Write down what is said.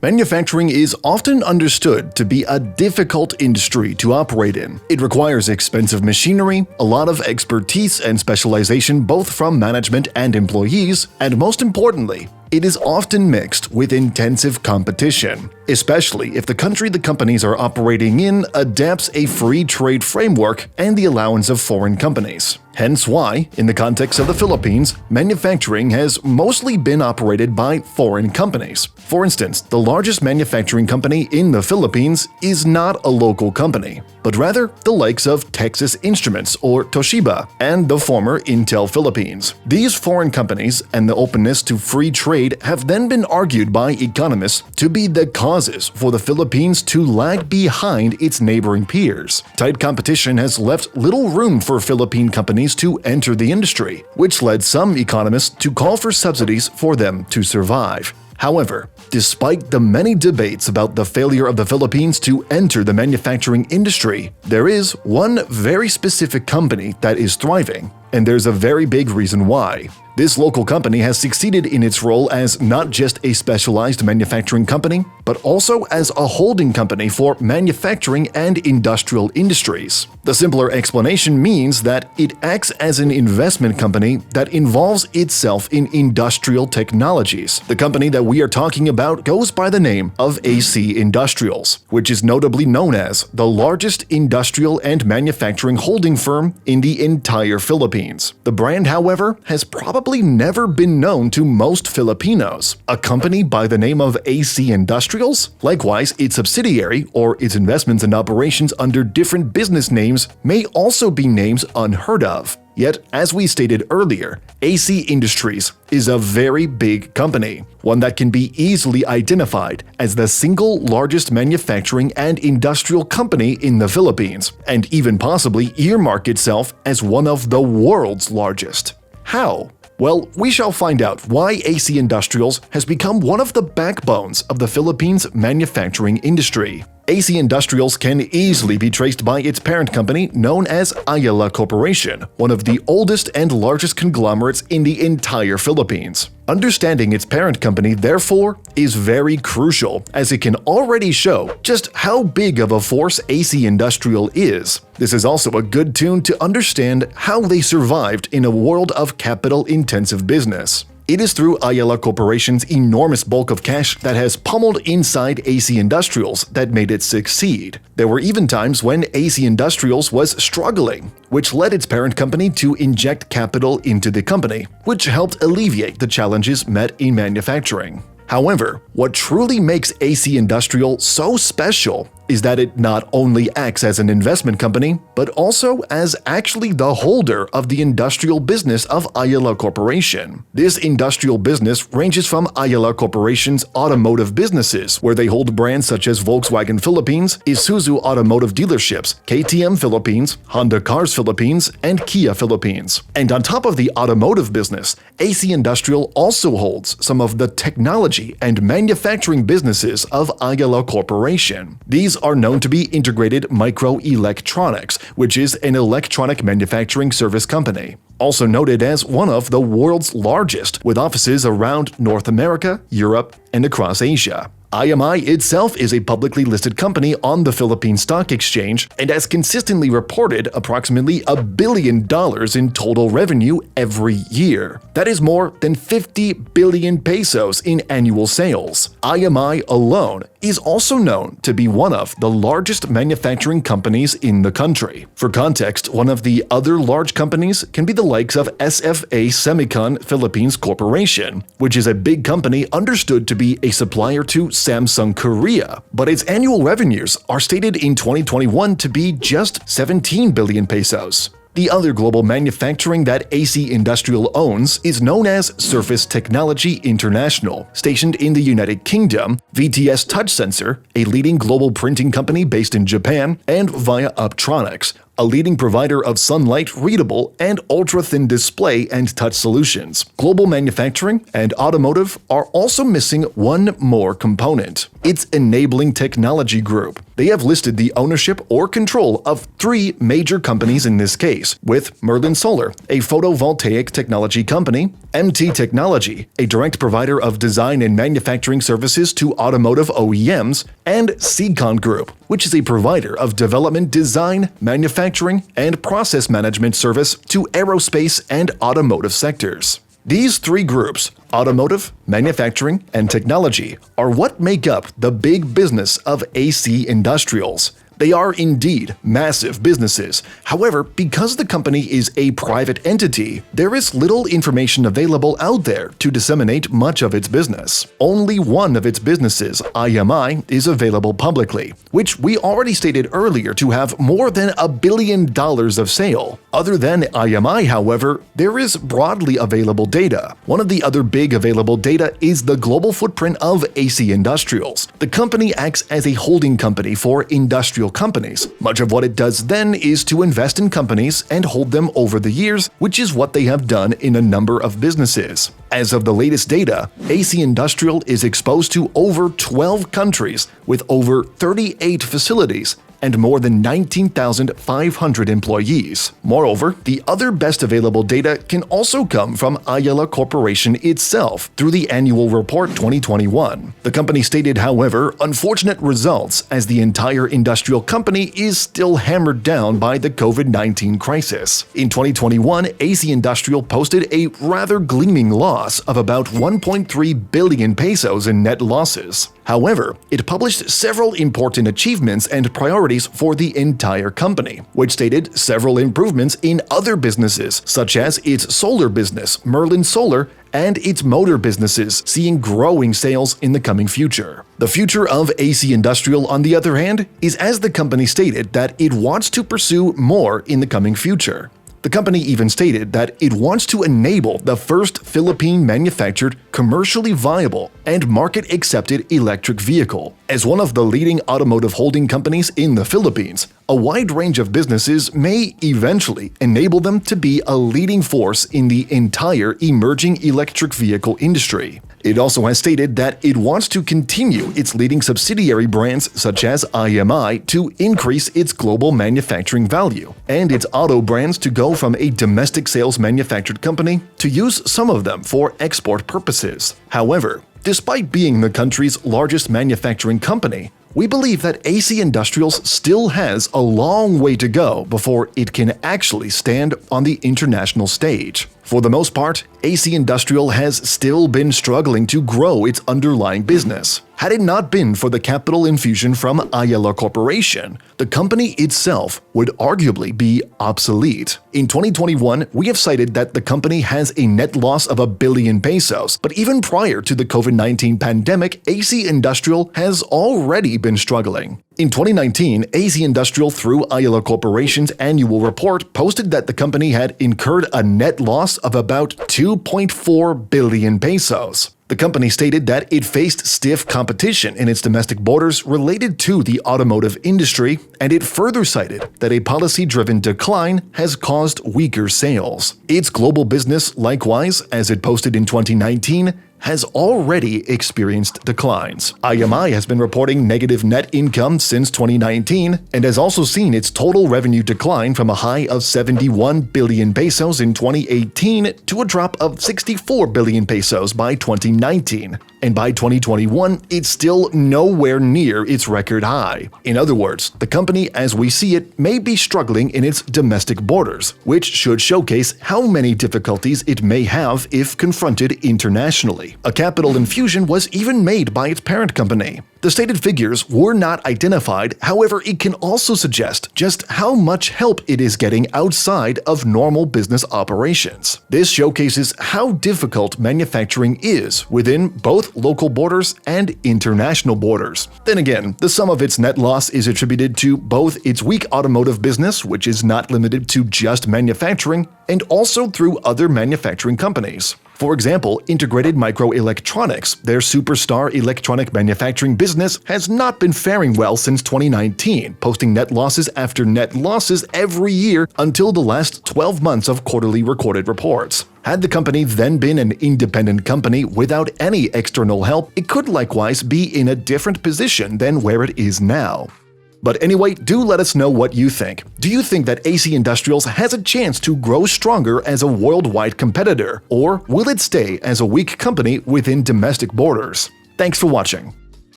Manufacturing is often understood to be a difficult industry to operate in. It requires expensive machinery, a lot of expertise and specialization both from management and employees, and most importantly, it is often mixed with intensive competition, especially if the country the companies are operating in adapts a free trade framework and the allowance of foreign companies. Hence why, in the context of the Philippines, manufacturing has mostly been operated by foreign companies. For instance, the largest manufacturing company in the Philippines is not a local company, but rather the likes of Texas Instruments or Toshiba and the former Intel Philippines. These foreign companies and the openness to free trade have then been argued by economists to be the causes for the Philippines to lag behind its neighboring peers. Tight competition has left little room for Philippine companies to enter the industry, which led some economists to call for subsidies for them to survive. However, despite the many debates about the failure of the Philippines to enter the manufacturing industry, there is one very specific company that is thriving, and there's a very big reason why. This local company has succeeded in its role as not just a specialized manufacturing company, but also as a holding company for manufacturing and industrial industries. The simpler explanation means that it acts as an investment company that involves itself in industrial technologies. The company that we are talking about goes by the name of AC Industrials, which is notably known as the largest industrial and manufacturing holding firm in the entire Philippines. The brand, however, has probably never been known to most Filipinos. A company by the name of AC Industrials? Likewise, its subsidiary or its investments and operations under different business names may also be names unheard of. Yet, as we stated earlier, AC Industries is a very big company, one that can be easily identified as the single largest manufacturing and industrial company in the Philippines, and even possibly earmark itself as one of the world's largest. How? Well, we shall find out why AC Industrials has become one of the backbones of the Philippines' manufacturing industry. AC Industrials can easily be traced by its parent company known as Ayala Corporation, one of the oldest and largest conglomerates in the entire Philippines. Understanding its parent company, therefore, is very crucial, as it can already show just how big of a force AC Industrial is. This is also a good tune to understand how they survived in a world of capital-intensive business. It is through Ayala Corporation's enormous bulk of cash that has pummeled inside AC Industrials that made it succeed. There were even times when AC Industrials was struggling, which led its parent company to inject capital into the company, which helped alleviate the challenges met in manufacturing. However, what truly makes AC Industrial so special is that it not only acts as an investment company, but also as actually the holder of the industrial business of Ayala Corporation. This industrial business ranges from Ayala Corporation's automotive businesses, where they hold brands such as Volkswagen Philippines, Isuzu Automotive Dealerships, KTM Philippines, Honda Cars Philippines, and Kia Philippines. And on top of the automotive business, AC Industrial also holds some of the technology and manufacturing businesses of Ayala Corporation. These are known to be Integrated Microelectronics, which is an electronic manufacturing service company. Also noted as one of the world's largest, with offices around North America, Europe, and across Asia. IMI itself is a publicly listed company on the Philippine Stock Exchange and has consistently reported approximately $1 billion in total revenue every year. That is more than 50 billion pesos in annual sales. IMI alone is also known to be one of the largest manufacturing companies in the country. For context, one of the other large companies can be the likes of SFA Semicon Philippines Corporation, which is a big company understood to be a supplier to Samsung Korea, but its annual revenues are stated in 2021 to be just 17 billion pesos. The other global manufacturing that AC Industrial owns is known as Surface Technology International, stationed in the United Kingdom, VTS Touch Sensor, a leading global printing company based in Japan, and Via Optronics, a leading provider of sunlight, readable, and ultra-thin display and touch solutions. Global manufacturing and automotive are also missing one more component: its Enabling Technology Group. They have listed the ownership or control of 3 major companies in this case, with Merlin Solar, a photovoltaic technology company, MT Technology, a direct provider of design and manufacturing services to automotive OEMs, and Seacon Group, which is a provider of development, design, manufacturing, and process management service to aerospace and automotive sectors. These 3 groups, automotive, manufacturing, and technology, are what make up the big business of AC Industrials. They are indeed massive businesses. However, because the company is a private entity, there is little information available out there to disseminate much of its business. Only one of its businesses, IMI, is available publicly, which we already stated earlier to have more than $1 billion of sale. Other than IMI, however, there is broadly available data. One of the other big available data is the global footprint of AC Industrials. The company acts as a holding company for industrial companies. Much of what it does then is to invest in companies and hold them over the years, which is what they have done in a number of businesses. As of the latest data, AC Industrial is exposed to over 12 countries with over 38 facilities and more than 19,500 employees. Moreover, the other best available data can also come from Ayala Corporation itself through the annual report 2021. The company stated, however, unfortunate results as the entire industrial company is still hammered down by the COVID-19 crisis. In 2021, AC Industrial posted a rather gleaming loss of about 1.3 billion pesos in net losses. However, it published several important achievements and priorities for the entire company, which stated several improvements in other businesses, such as its solar business, Merlin Solar, and its motor businesses, seeing growing sales in the coming future. The future of AC Industrial, on the other hand, is as the company stated that it wants to pursue more in the coming future. The company even stated that it wants to enable the first Philippine-manufactured, commercially viable, and market-accepted electric vehicle. As one of the leading automotive holding companies in the Philippines, a wide range of businesses may eventually enable them to be a leading force in the entire emerging electric vehicle industry. It also has stated that it wants to continue its leading subsidiary brands such as IMI to increase its global manufacturing value, and its auto brands to go from a domestic sales manufactured company to use some of them for export purposes. However, despite being the country's largest manufacturing company, we believe that AC Industrials still has a long way to go before it can actually stand on the international stage. For the most part, AC Industrial has still been struggling to grow its underlying business. Had it not been for the capital infusion from Ayala Corporation, the company itself would arguably be obsolete. In 2021, we have cited that the company has a net loss of 1 billion pesos, but even prior to the COVID-19 pandemic, AC Industrial has already been struggling. In 2019, AC Industrial, through Ayala Corporation's annual report, posted that the company had incurred a net loss of about 2.4 billion pesos. The company stated that it faced stiff competition in its domestic borders related to the automotive industry, and it further cited that a policy-driven decline has caused weaker sales. Its global business, likewise, as it posted in 2019, has already experienced declines. IMI has been reporting negative net income since 2019 and has also seen its total revenue decline from a high of 71 billion pesos in 2018 to a drop of 64 billion pesos by 2019. And by 2021, it's still nowhere near its record high. In other words, the company as we see it may be struggling in its domestic borders, which should showcase how many difficulties it may have if confronted internationally. A capital infusion was even made by its parent company. The stated figures were not identified, however, it can also suggest just how much help it is getting outside of normal business operations. This showcases how difficult manufacturing is within both local borders and international borders. Then again, the sum of its net loss is attributed to both its weak automotive business, which is not limited to just manufacturing, and also through other manufacturing companies. For example, Integrated Microelectronics, their superstar electronic manufacturing business, has not been faring well since 2019, posting net losses after net losses every year until the last 12 months of quarterly recorded reports. Had the company then been an independent company without any external help, it could likewise be in a different position than where it is now. But anyway, do let us know what you think. Do you think that AC Industrials has a chance to grow stronger as a worldwide competitor, or will it stay as a weak company within domestic borders? Thanks for watching.